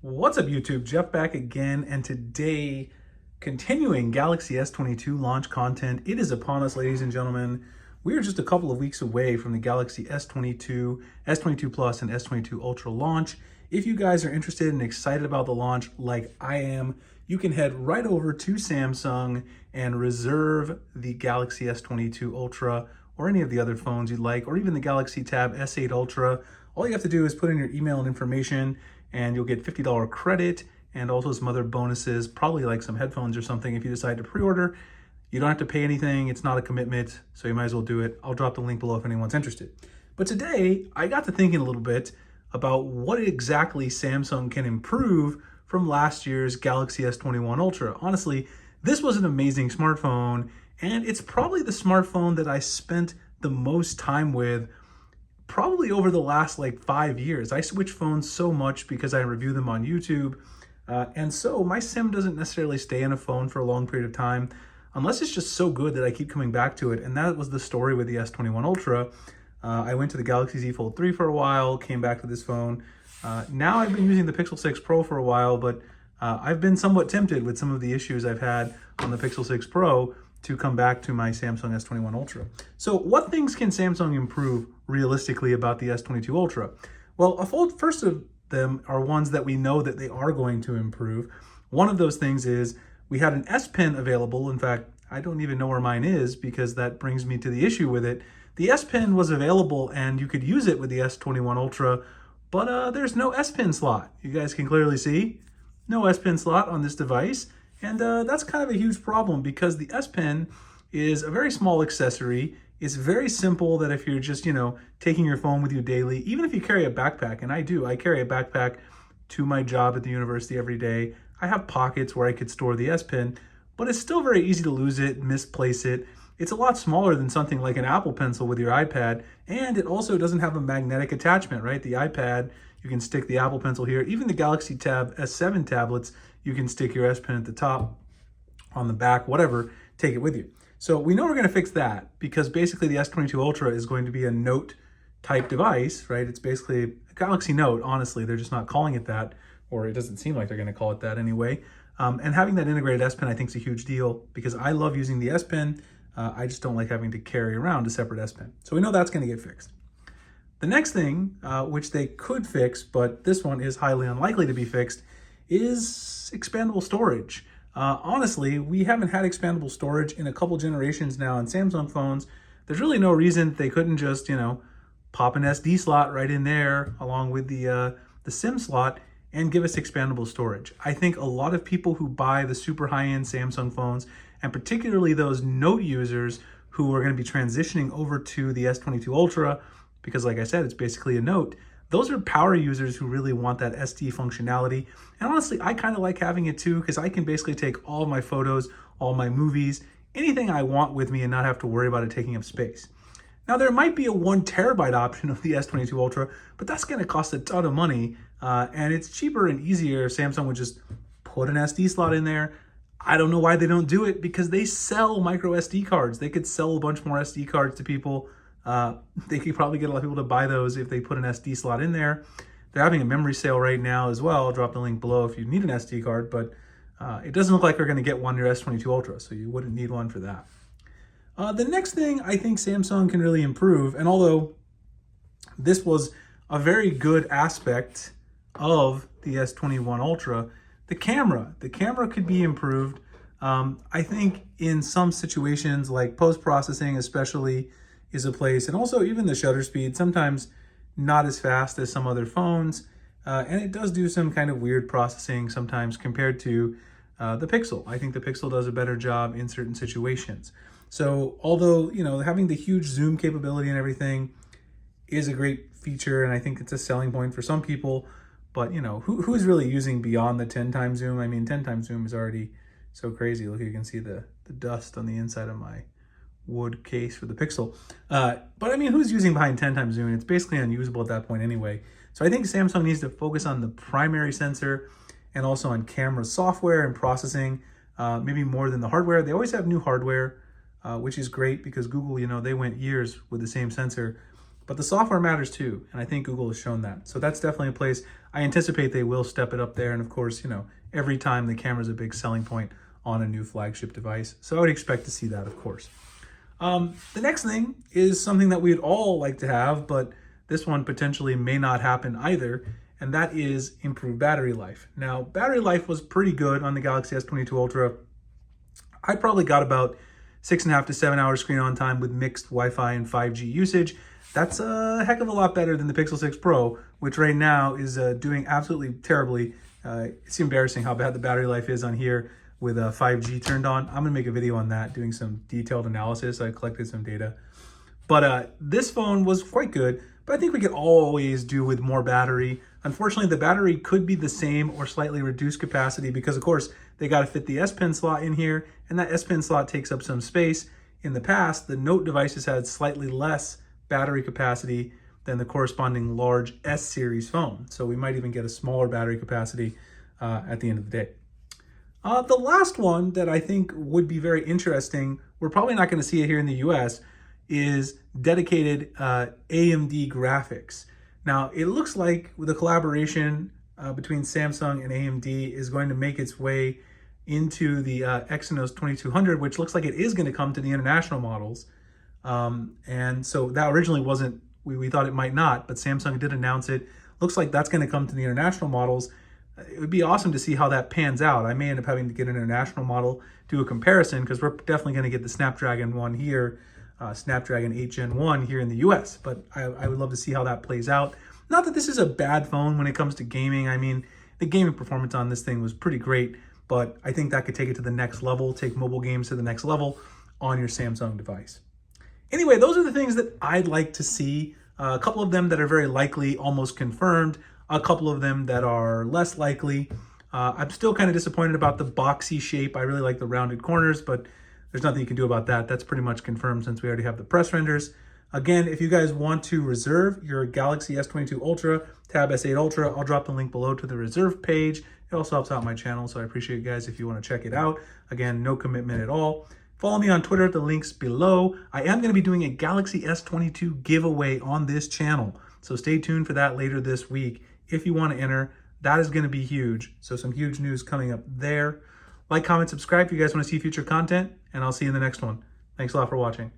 What's up YouTube? Jeff back again, and today continuing Galaxy S22 launch content. It is upon us, ladies and gentlemen. We are just a couple of weeks away from the Galaxy S22, S22 Plus, and S22 Ultra launch. If you guys are interested and excited about the launch like I am, you can head right over to Samsung and reserve the Galaxy S22 Ultra or any of the other phones you'd like, or even the Galaxy Tab S8 Ultra. All you have to do is put in your email and information, and you'll get $50 credit and also some other bonuses, probably like some headphones or something if you decide to pre-order. You don't have to pay anything. It's not a commitment, so you might as well do it. I'll drop the link below if anyone's interested. But today, I got to thinking a little bit about what exactly Samsung can improve from last year's Galaxy S21 Ultra. Honestly, this was an amazing smartphone, and it's probably the smartphone that I spent the most time with probably over the last like 5 years. I switch phones so much because I review them on YouTube. And so my SIM doesn't necessarily stay in a phone for a long period of time, unless it's just so good that I keep coming back to it. And that was the story with the S21 Ultra. I went to the Galaxy Z Fold 3 for a while, came back to this phone. Now I've been using the Pixel 6 Pro for a while, but I've been somewhat tempted with some of the issues I've had on the Pixel 6 Pro to come back to my Samsung S21 Ultra. So what things can Samsung improve realistically about the S22 Ultra? Well, first of them are ones that we know that they are going to improve. One of those things is we had an S Pen available. In fact, I don't even know where mine is because that brings me to the issue with it. The S Pen was available and you could use it with the S21 Ultra, but there's no S Pen slot. You guys can clearly see no S Pen slot on this device. And that's kind of a huge problem because the S Pen is a very small accessory. It's very simple that if you're just, taking your phone with you daily, even if you carry a backpack, and I do, I carry a backpack to my job at the university every day. I have pockets where I could store the S Pen, but it's still very easy to lose it, misplace it. It's a lot smaller than something like an Apple Pencil with your iPad, and it also doesn't have a magnetic attachment, right? The iPad, you can stick the Apple Pencil here. Even the Galaxy Tab S7 tablets, you can stick your S Pen at the top, on the back, whatever, take it with you. So we know we're going to fix that because basically the S22 Ultra is going to be a Note type device, right? It's basically a Galaxy Note, honestly. They're just not calling it that, or it doesn't seem like they're going to call it that anyway. And having that integrated S Pen I think is a huge deal because I love using the S Pen. I just don't like having to carry around a separate S Pen. So we know that's going to get fixed. The next thing, which they could fix, but this one is highly unlikely to be fixed, is expandable storage. Honestly, we haven't had expandable storage in a couple generations now in Samsung phones. There's really no reason they couldn't just, pop an SD slot right in there along with the SIM slot and give us expandable storage. I think a lot of people who buy the super high-end Samsung phones, and particularly those Note users who are going to be transitioning over to the S22 Ultra, because like I said, it's basically a Note, those are power users who really want that SD functionality. And honestly, I kind of like having it too because I can basically take all of my photos, all my movies, anything I want with me and not have to worry about it taking up space. Now, there might be a 1 terabyte option of the S22 Ultra, but that's going to cost a ton of money. And it's cheaper and easier. Samsung would just put an SD slot in there. I don't know why they don't do it because they sell micro SD cards. They could sell a bunch more SD cards to people. They could probably get a lot of people to buy those if they put an SD slot in there. They're having a memory sale right now as well. I'll drop the link below if you need an SD card, but it doesn't look like we're going to get one in your S22 Ultra, so you wouldn't need one for that. The next thing I think Samsung can really improve, and although this was a very good aspect of the S21 Ultra, the camera. The camera could be improved. I think in some situations like post-processing especially, is a place, and also even the shutter speed, sometimes not as fast as some other phones, and it does do some kind of weird processing sometimes compared to the Pixel. I think the Pixel does a better job in certain situations. So although, having the huge zoom capability and everything is a great feature, and I think it's a selling point for some people, but who's really using beyond the 10 times zoom? I mean, 10 times zoom is already so crazy. Look, you can see the dust on the inside of my wood case for the Pixel. But I mean, who's using behind 10 times zoom? It's basically unusable at that point anyway. So I think Samsung needs to focus on the primary sensor and also on camera software and processing, maybe more than the hardware. They always have new hardware, which is great because Google, they went years with the same sensor. But the software matters too, and I think Google has shown that. So that's definitely a place I anticipate they will step it up there. And of course, you know, every time the camera is a big selling point on a new flagship device. So I would expect to see that, of course. The next thing is something that we'd all like to have, but this one potentially may not happen either, and that is improved battery life. Now, battery life was pretty good on the Galaxy S22 Ultra. I probably got about 6.5 to 7 hours screen on time with mixed Wi-Fi and 5G usage. That's a heck of a lot better than the Pixel 6 Pro, which right now is doing absolutely terribly. It's embarrassing how bad the battery life is on here with 5G turned on. I'm gonna make a video on that, doing some detailed analysis. I collected some data. But this phone was quite good, but I think we could always do with more battery. Unfortunately, the battery could be the same or slightly reduced capacity because, of course, they got to fit the S Pen slot in here, and that S Pen slot takes up some space. In the past, the Note devices had slightly less battery capacity than the corresponding large S series phone. So we might even get a smaller battery capacity at the end of the day. The last one that I think would be very interesting, we're probably not going to see it here in the US, is dedicated AMD Graphics. Now, it looks like with a collaboration between Samsung and AMD is going to make its way into the Exynos 2200, which looks like it is going to come to the international models. And so that originally wasn't, we thought it might not, but Samsung did announce it. Looks like that's going to come to the international models. It would be awesome to see how that pans out. I may end up having to get an international model, do a comparison, because we're definitely going to get the Snapdragon one here, Snapdragon 8 Gen 1 here in the US, but I would love to see how that plays out. Not that this is a bad phone when it comes to gaming. I mean, the gaming performance on this thing was pretty great, but I think that could take it to the next level, take mobile games to the next level on your Samsung device. Anyway, those are the things that I'd like to see. A couple of them that are very likely, almost confirmed. A couple of them that are less likely. I'm still kind of disappointed about the boxy shape. I really like the rounded corners, but there's nothing you can do about that. That's pretty much confirmed since we already have the press renders. Again, if you guys want to reserve your Galaxy S22 Ultra, Tab S8 Ultra, I'll drop the link below to the reserve page. It also helps out my channel, so I appreciate you guys if you want to check it out. Again, no commitment at all. Follow me on Twitter, the link's below. I am going to be doing a Galaxy S22 giveaway on this channel, so stay tuned for that later this week. If you want to enter, that is going to be huge. So some huge news coming up there. Like, comment, subscribe if you guys want to see future content, and I'll see you in the next one. Thanks a lot for watching.